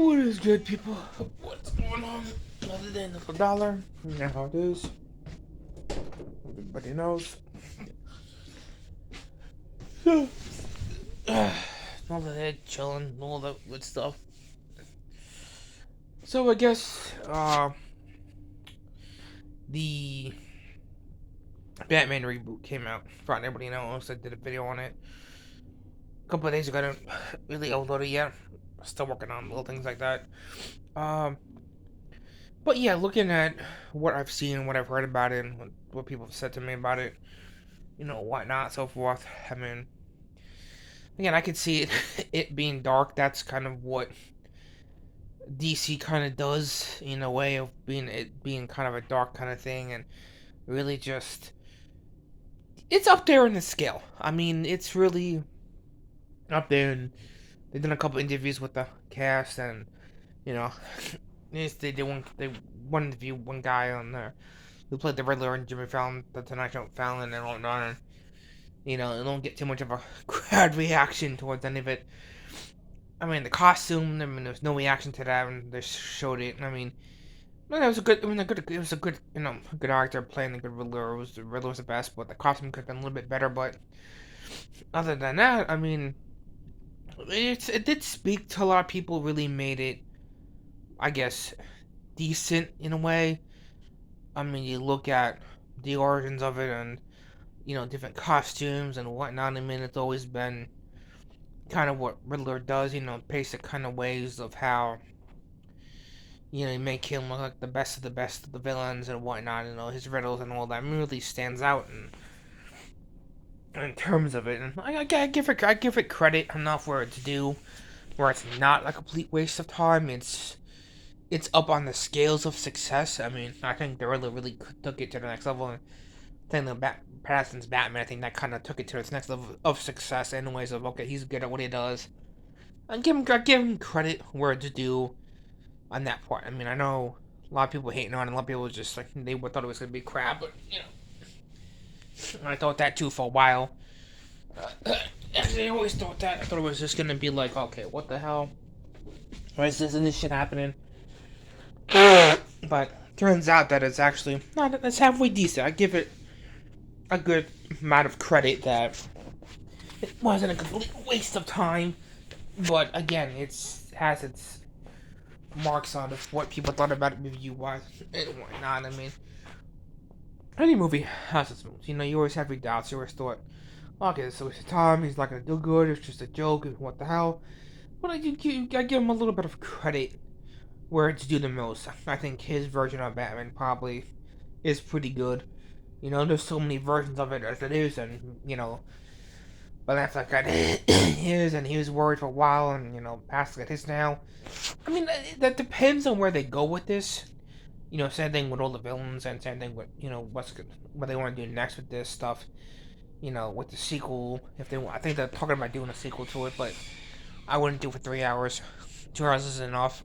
What is good, people? What's going on? Other than the dollar, you know how it is. Everybody knows. So, all the head chilling, all that good stuff. So I guess the Batman reboot came out. Probably everybody knows. I did a video on it a couple of days ago. I didn't really upload it yet. Still working on little things like that. Um, but yeah, looking at what I've seen, what I've heard about it, and what people have said to me about it, whatnot, so forth. I mean, again, I could see it being dark. That's kind of what DC kind of does in a way of being kind of a dark kind of thing, and really just it's up there in the scale. I mean, it's really up there. And they've done a couple interviews with the cast, and you know, they did one interview one guy on there who played the Riddler and Jimmy Fallon, the Tonight Show Fallon, and whatnot. And it don't get too much of a crowd reaction towards any of it. I mean, the costume. I mean, there was no reaction to that, and they showed it. I mean, it was a good. I mean, it was a good, good actor playing the good Riddler. The Riddler was the best, but the costume could have been a little bit better. But other than that, I mean, it did speak to a lot of people. Really made it, I guess, decent in a way. I mean, you look at the origins of it, and different costumes and whatnot. I mean, it's always been kind of what Riddler does, basic kind of ways of how, you make him look like the best of the villains and whatnot, his riddles and all that really stands out in terms of it. And I give it credit enough where it's due, where it's not a complete waste of time. It's up on the scales of success. I mean, I think the Riddler really took it to the next level. And I think Pattinson's Batman, I think that kind of took it to its next level of success in ways of, okay, he's good at what he does. I give him credit where it's due on that part. I mean, I know a lot of people hating on it, a lot of people just like, they thought it was going to be crap, but, I thought that too for a while. I always thought that. I thought it was just going to be like, okay, what the hell? Why is this shit happening? But turns out that it's actually not. It's halfway decent. I give it a good amount of credit that it wasn't a complete waste of time. But again, has its marks on what people thought about it review-wise and whatnot. I mean, any movie has its moves. You always have your doubts. You always thought, okay, it's a waste of time. He's not gonna do good. It's just a joke. What the hell? But I give him a little bit of credit where it's due the most. I think his version of Batman probably is pretty good. There's so many versions of it as it is, and but that's like his, and he was worried for a while, and past like his now. I mean, that depends on where they go with this. Same thing with all the villains, and same thing with what they want to do next with this stuff. With the sequel, if they want, I think they're talking about doing a sequel to it, but I wouldn't do it for 3 hours. 2 hours is enough.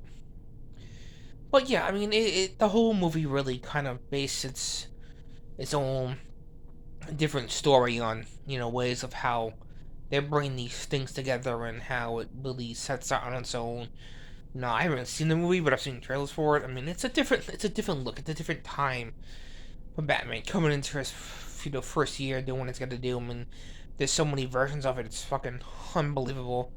But yeah, I mean, the whole movie really kind of based its own different story on ways of how they're bringing these things together and how it really sets out on its own. I haven't seen the movie, but I've seen trailers for it. I mean, it's a different look. It's a different time for Batman coming into his first year doing what it's got to do. I mean, there's so many versions of it. It's fucking unbelievable.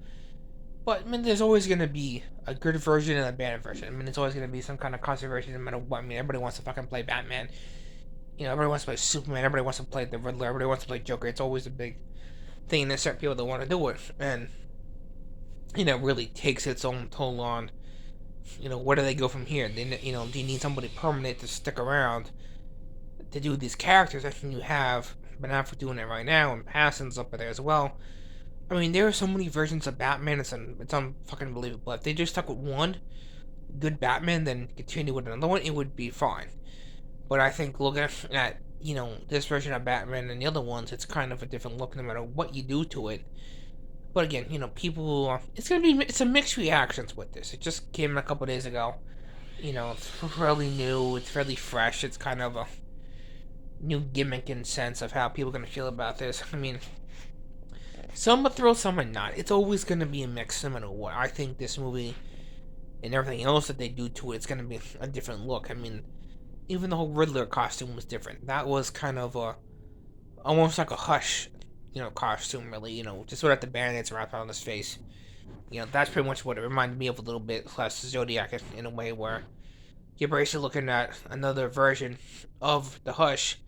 But I mean, there's always gonna be a good version and a bad version. I mean, it's always gonna be some kind of controversy no matter what. I mean, everybody wants to fucking play Batman. Everybody wants to play Superman. Everybody wants to play the Riddler. Everybody wants to play Joker. It's always a big thing. There's certain people that want to do it, and really takes its own toll on. Where do they go from here? Do you need somebody permanent to stick around to do these characters that you have been out for doing it right now, and Pattinson's up there as well. I mean, there are so many versions of Batman. It's fucking believable. If they just stuck with one good Batman, then continue with another one, it would be fine. But I think looking at this version of Batman and the other ones, it's kind of a different look no matter what you do to it. But again, people, it's a mixed reactions with this. It just came a couple days ago. It's fairly new. It's fairly fresh. It's kind of a new gimmick in sense of how people are gonna feel about this. I mean, some are thrilled, some are not. It's always gonna be a mix no matter what. I think this movie and everything else that they do to it, it's gonna be a different look. I mean, even the whole Riddler costume was different. That was kind of a almost like a Hush, costume, really. Just without the bandits wrapped on his face. That's pretty much what it reminded me of a little bit, slash Zodiac in a way where you're basically looking at another version of the Hush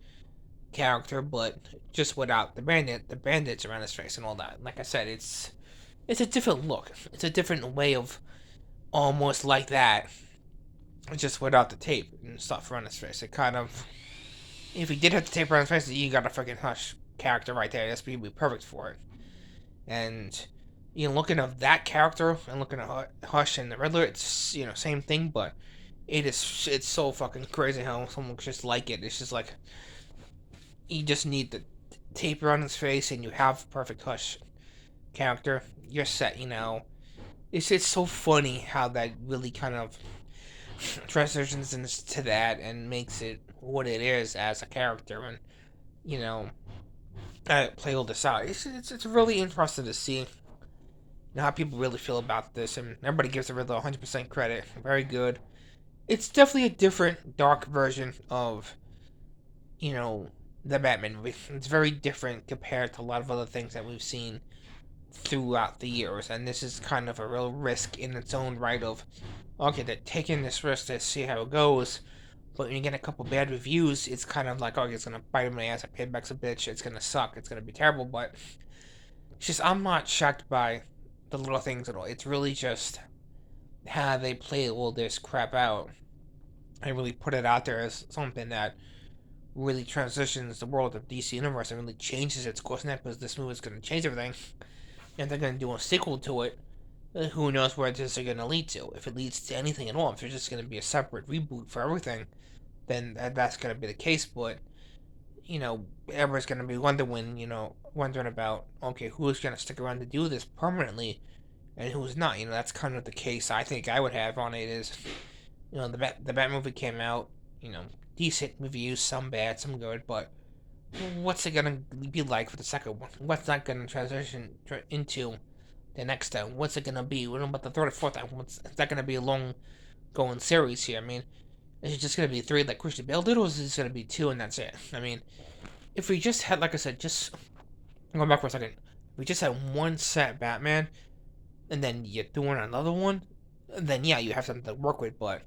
character, but just without the bandits around his face and all that. Like I said, it's a different look. It's a different way of almost like that, just without the tape and stuff around his face. It kind of, if he did have the tape around his face, you got a freaking Hush character right there. That's be perfect for it. And looking at that character and looking at Hush and the Riddler, it's same thing, but it's so fucking crazy how someone could just like it. It's just like you just need the tape around his face and you have perfect Hush character. You're set. It's so funny how that really kind of transitions into that and makes it what it is as a character, and play all this out. It's really interesting to see how people really feel about this, and everybody gives the Riddler 100% credit. Very good. It's definitely a different, dark version of the Batman movie. It's very different compared to a lot of other things that we've seen throughout the years, and this is kind of a real risk in its own right of, okay, they're taking this risk to see how it goes, but when you get a couple bad reviews, it's kind of like, okay, it's gonna bite him in the ass, payback's a bitch, it's gonna suck, it's gonna be terrible, but it's just, I'm not shocked by the little things at all. It's really just how they play all this crap out and really put it out there as something that really transitions the world of DC Universe and really changes its course now, because this movie is going to change everything. And they're going to do a sequel to it. Who knows where this is going to lead to? If it leads to anything at all, if it's just going to be a separate reboot for everything, then that's going to be the case. But everybody's going to be wondering about, okay, who's going to stick around to do this permanently, and who's not. That's kind of the case I think I would have on it. Is the Bat movie came out, decent reviews, some bad, some good, but what's it gonna be like for the second one? What's that gonna transition into the next time? What's it gonna be? What about the third or fourth time? Is that gonna be a long going series here? I mean, is it just gonna be 3 like Christian Bale did, or is it just gonna be 2 and that's it? I mean, if we just had, like I said, just going back for a second, if we just had one set Batman, and then you're doing another one, then yeah, you have something to work with, but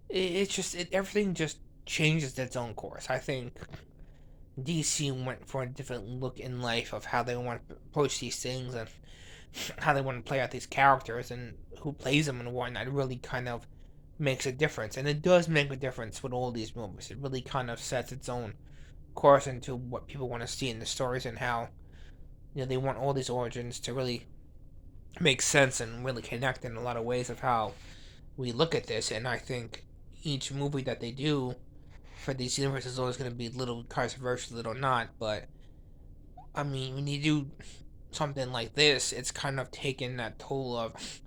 it's just everything just changes its own course. I think DC went for a different look in life of how they want to approach these things and how they want to play out these characters and who plays them and whatnot. It really kind of makes a difference, and it does make a difference with all these movies. It really kind of sets its own course into what people want to see in the stories and how they want all these origins to really make sense and really connect in a lot of ways of how we look at this. And I think each movie that they do for these universes is always going to be a little controversial, little not. But I mean, when you do something like this, it's kind of taking that toll of,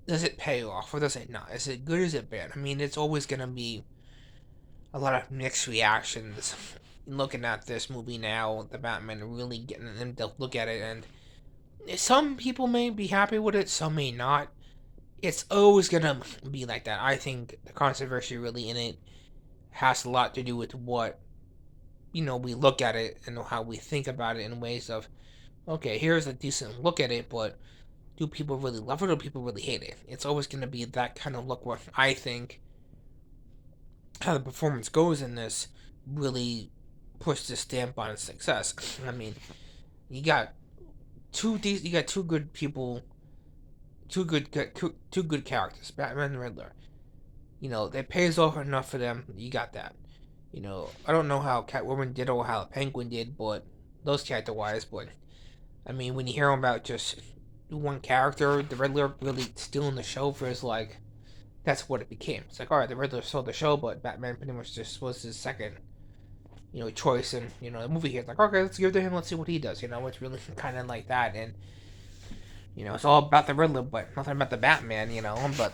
does it pay off or does it not? Is it good or is it bad? I mean, it's always going to be a lot of mixed reactions. Looking at this movie now, the Batman, really getting them to look at it, and some people may be happy with it, some may not. It's always gonna be like that. I think the controversy really in it has a lot to do with what we look at it and how we think about it in ways of, okay, here's a decent look at it, but do people really love it or do people really hate it? It's always gonna be that kind of look where I think how the performance goes in this really puts the stamp on its success. I mean, you got two good people, two good characters, Batman and Riddler. It pays off enough for them. You got that. I don't know how Catwoman did or how Penguin did, but those character wise, but I mean, when you hear about just one character, the Riddler really stealing the show for his that's what it became. It's like, all right, the Riddler stole the show, but Batman pretty much just was his second, choice. And the movie here, it's like, okay, let's give it to him. Let's see what he does. It's really kind of like that, and it's all about the Riddler, but nothing about the Batman. But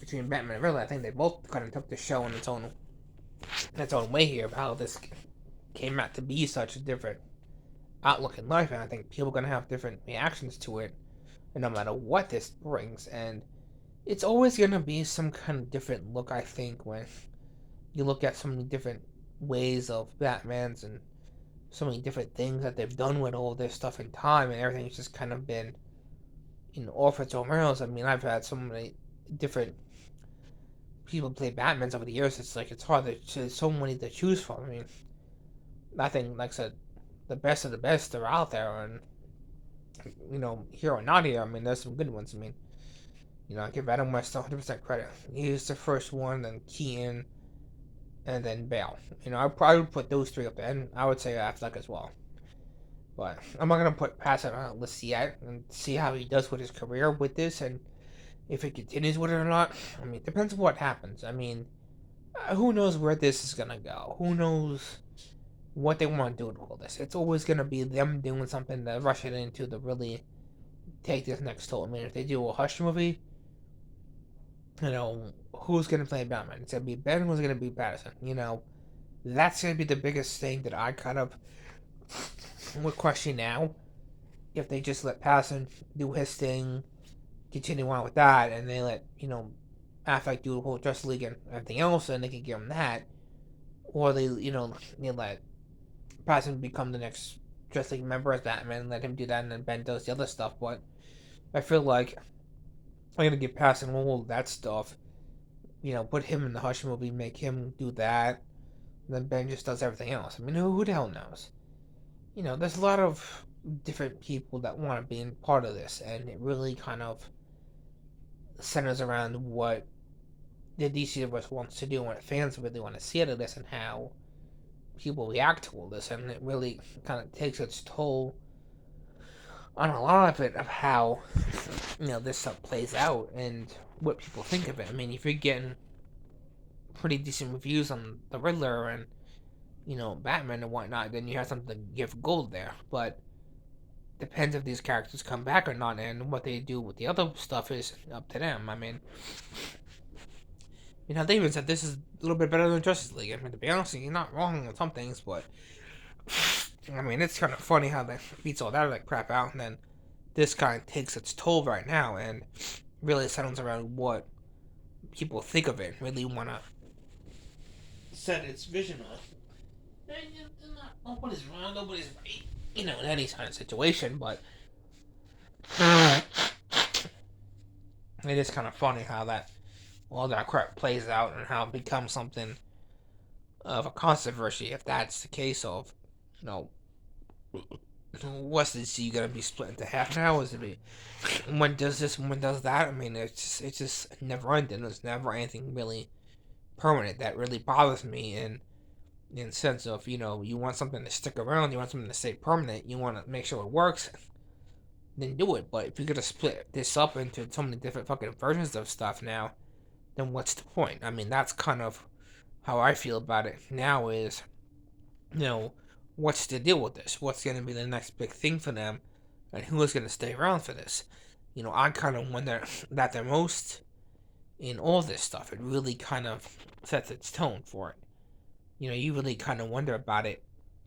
between Batman and Riddler, I think they both kind of took the show in its own way here of how this came out to be such a different outlook in life, and I think people are gonna have different reactions to it, and no matter what this brings. And it's always gonna be some kind of different look. I think when you look at so many different ways of Batman's and so many different things that they've done with all this stuff in time, and everything's just kind of been off its own rails. I mean, I've had so many different people play Batman's over the years. It's like it's hard to so many to choose from. I mean, I think like I said, the best of the best are out there, and here or not here. I mean, there's some good ones. I mean, I give Adam West 100% credit. He's the first one, then Keaton, and then Bale. I probably would put those three up there, and I would say Affleck as well. But I'm not gonna put Patterson on a list yet and see how he does with his career with this, and if he continues with it or not. I mean, it depends on what happens. I mean, who knows where this is gonna go? Who knows what they want to do with all this? It's always gonna be them doing something to rush it into to really take this next toll. I mean, if they do a Hush movie, who's gonna play Batman? It's gonna be Ben. Who's gonna be Patterson? That's gonna be the biggest thing that I kind of would question now. If they just let Patterson do his thing, continue on with that, and they let Affleck do the whole Justice League and everything else, and they can give him that, or they let Patterson become the next Justice League member as Batman, and let him do that, and then Ben does the other stuff. But I feel like I'm gonna give Patterson all that stuff. Put him in the Hush movie, make him do that, and then Ben just does everything else. I mean, who the hell knows? There's a lot of different people that want to be in part of this, and it really kind of centers around what the DC universe wants to do and what fans really want to see out of this and how people react to all this, and it really kind of takes its toll on a lot of it of how this stuff plays out and what people think of it. I mean, if you're getting pretty decent reviews on the Riddler and Batman and whatnot, then you have something to give gold there. But depends if these characters come back or not, and what they do with the other stuff is up to them. I mean, they even said this is a little bit better than Justice League. I mean, to be honest, you're not wrong on some things, but I mean, it's kind of funny how they beats all that like crap out, and then this kind of takes its toll right now, and really settles around what people think of it. Really want to set its vision on. Nobody's wrong, nobody's right, in any kind of situation, but it is kind of funny how that all that crap plays out and how it becomes something of a controversy if that's the case of, what's the DC gonna be split into half now? Is it be when does this, when does that? I mean, it's just never ending. There's never anything really permanent that really bothers me in the sense of you want something to stick around, you want something to stay permanent, you want to make sure it works, then do it. But if you're gonna split this up into so many different fucking versions of stuff now, then what's the point? I mean, that's kind of how I feel about it now. Is what's the deal with this? What's gonna be the next big thing for them, and who is gonna stay around for this? I kind of wonder that the most in all this stuff. It really kind of sets its tone for it. You really kind of wonder about it